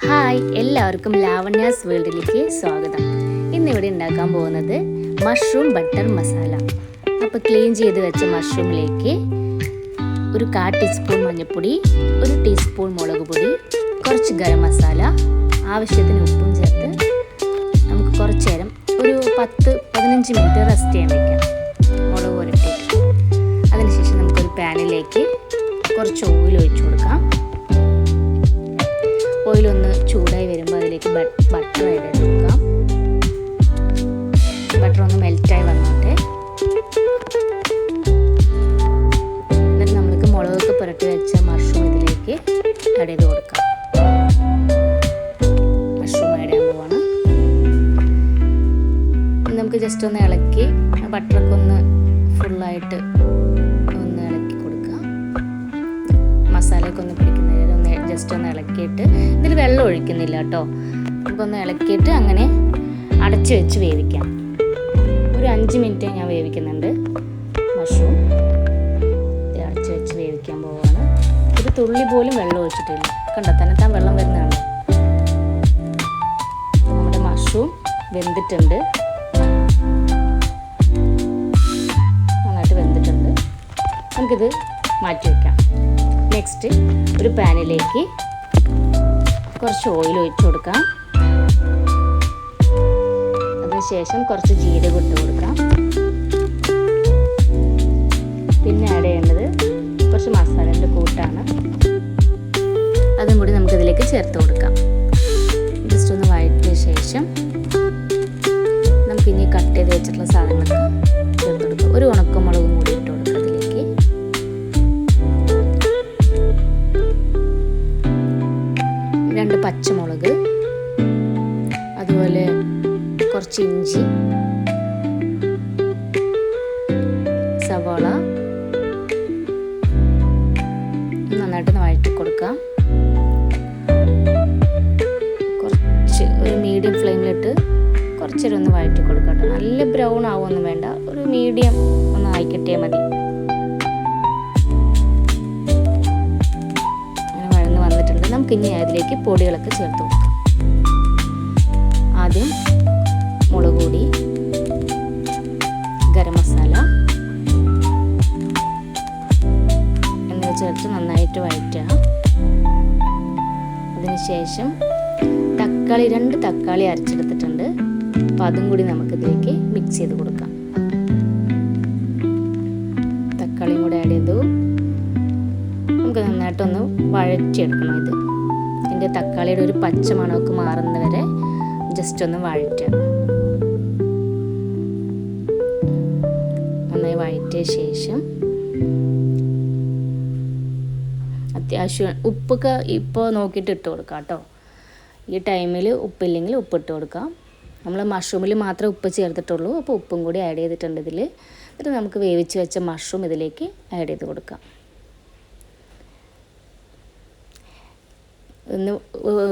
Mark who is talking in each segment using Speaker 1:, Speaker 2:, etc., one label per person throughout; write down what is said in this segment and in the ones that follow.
Speaker 1: Hi, എല്ലാവർക്കും ലാവണ്യാസ് വേൾഡിലേക്ക് സ്വാഗതം. ഇന്നിവിടെ ഉണ്ടാക്കാൻ പോകുന്നത് മഷ്റൂം ബട്ടർ മസാല. അപ്പോൾ ക്ലീൻ ചെയ്ത് വെച്ച മഷ്റൂമിലേക്ക് ഒരു 1/4 ടീസ്പൂൺ മഞ്ഞൾപ്പൊടി, 1 ടീസ്പൂൺ മുളക് പൊടി, കുറച്ച് ഗരം മസാല, ആവശ്യത്തിന് ഉപ്പും ചേർത്ത് നമുക്ക് കുറച്ച് നേരം ഒരു 10-15 മിനിറ്റ് റെസ്റ്റ് ചെയ്യാൻ വയ്ക്കാം, മുളക് പുരട്ടിയിട്ട്. അതിനുശേഷം നമുക്കൊരു പാനിലേക്ക് കുറച്ച് ഓയിൽ ഒഴിച്ചു കൊടുക്കാം. ഓയിലൊന്ന് ചൂടായി വരുമ്പോൾ അതിലേക്ക് ബട്ടർ ആഡ് ചെയ്ത് കൊടുക്കാം. ബട്ടർ ഒന്ന് മെൽറ്റായി വന്നോട്ടെ. എന്നിട്ട് നമ്മൾക്ക് മുളകൊക്കെ പുരട്ടി വെച്ച മഷ്റൂം ഇതിലേക്ക് ആഡ് ചെയ്ത് കൊടുക്കാം. മഷ്റൂം ആഡ് ചെയ്യാൻ പോവാണ്. നമുക്ക് ജസ്റ്റ് ഒന്ന് ഇളക്കി ബട്ടറൊക്കെ ഒന്ന് ഫുള്ളായിട്ട് ഒന്ന് ഇളക്കി കൊടുക്കാം. മസാലയൊക്കെ ഒന്ന് പിടിക്കുന്ന ജസ്റ്റ് ഒന്ന് ഇളക്കിയിട്ട്, ഇതിൽ വെള്ളം ഒഴിക്കുന്നില്ല കേട്ടോ. നമുക്കൊന്ന് ഇളക്കിയിട്ട് അങ്ങനെ അടച്ച് വെച്ച് വേവിക്കാം. ഒരു 5 മിനിറ്റ് ഞാൻ വേവിക്കുന്നുണ്ട്. മഷ്റൂം അടച്ച് വെച്ച് വേവിക്കാൻ പോവുകയാണ്. ഒരു തുള്ളി പോലും വെള്ളം ഒഴിച്ചിട്ടില്ല. കണ്ടോ, തന്നെത്താൻ വെള്ളം വരുന്നതാണ്. നമ്മുടെ മഷ്റൂം വെന്തിട്ടുണ്ട്, നന്നായിട്ട് വെന്തിട്ടുണ്ട്. നമുക്കിത് മാറ്റി വയ്ക്കാം. നെക്സ്റ്റ് ഒരു പാനിലേക്ക് കുറച്ച് ഓയിൽ ഒഴിച്ചു കൊടുക്കാം. അതിനുശേഷം കുറച്ച് ജീരകം ഇട്ട് കൊടുക്കാം. പിന്നെ ആഡ് ചെയ്യേണ്ടത് കുറച്ച് മസാലൻ്റെ കൂട്ടാണ്. അതും കൂടി നമുക്കിതിലേക്ക് ചേർത്ത് കൊടുക്കാം. ജസ്റ്റ് ഒന്ന് വഴറ്റിയ ശേഷം നമുക്കിനി കട്ട് ചെയ്ത് വെച്ചിട്ടുള്ള സാധനങ്ങളൊക്കെ ചേർത്ത് കൊടുക്കാം. ഒരു ഉണക്കമുളകും കൂടി ഇട്ട് കൊടുക്കാം അതിലേക്ക്. രണ്ട് പച്ചമുളക്, അതുപോലെ കുറച്ച് ഇഞ്ചി, സവാള നന്നായിട്ടൊന്ന് വഴറ്റി കൊടുക്കാം. കുറച്ച് ഒരു മീഡിയം ഫ്ലെയിമിലിട്ട് കുറച്ച് നേരം ഒന്ന് വഴറ്റി കൊടുക്കാം കേട്ടോ. നല്ല ബ്രൗൺ ആവുമൊന്നും വേണ്ട, ഒരു മീഡിയം ഒന്ന് ആയി കിട്ടിയാൽ മതി. നമുക്കിനി അതിലേക്ക് പൊടികളൊക്കെ ചേർത്ത് കൊടുക്കാം. ആദ്യം മുളക് പൊടി, ഗരം മസാല എന്നിവ ചേർത്ത് നന്നായിട്ട് വഴറ്റുക. അതിനുശേഷം തക്കാളി, 2 തക്കാളി അരച്ചെടുത്തിട്ടുണ്ട്. അപ്പോൾ അതും കൂടി നമുക്കിതിലേക്ക് മിക്സ് ചെയ്ത് കൊടുക്കാം. തക്കാളിയും കൂടെ ആഡ് ചെയ്തു നമുക്ക് നന്നായിട്ടൊന്ന് വഴറ്റിയെടുക്കണം. ഇതിൻ്റെ തക്കാളിയുടെ ഒരു പച്ച മണമൊക്കെ മാറുന്നവരെ ജസ്റ്റ് ഒന്ന് വഴറ്റുക. നന്നായി വഴറ്റിയ ശേഷം അത്യാവശ്യം ഉപ്പൊക്കെ ഇപ്പോൾ നോക്കിയിട്ട് ഇട്ട് കൊടുക്കാം കേട്ടോ. ഈ ടൈമിൽ ഉപ്പില്ലെങ്കിൽ ഉപ്പിട്ട് കൊടുക്കാം. നമ്മൾ മഷ്റൂമിൽ മാത്രമേ ഉപ്പ് ചേർത്തിട്ടുള്ളൂ, അപ്പോൾ ഉപ്പും കൂടി ആഡ് ചെയ്തിട്ടുണ്ട് ഇതിൽ. എന്നിട്ട് നമുക്ക് വേവിച്ച് വെച്ച മഷ്റൂം ഇതിലേക്ക് ആഡ് ചെയ്ത് കൊടുക്കാം. ഒന്ന്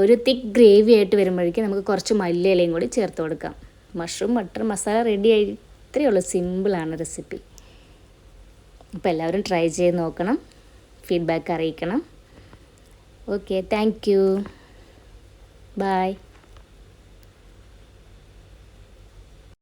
Speaker 1: ഒരു തിക്ക് ഗ്രേവി ആയിട്ട് വരുമ്പോഴേക്കും നമുക്ക് കുറച്ച് മല്ലിയിലയും കൂടി ചേർത്ത് കൊടുക്കാം. മഷ്റൂം ബട്ടർ മസാല റെഡി ആയി. ഇത്രയേ ഉള്ളൂ, സിമ്പിളാണ് റെസിപ്പി. അപ്പോൾ എല്ലാവരും ട്രൈ ചെയ്ത് നോക്കണം, ഫീഡ്ബാക്ക് അറിയിക്കണം. Okay, thank you, by.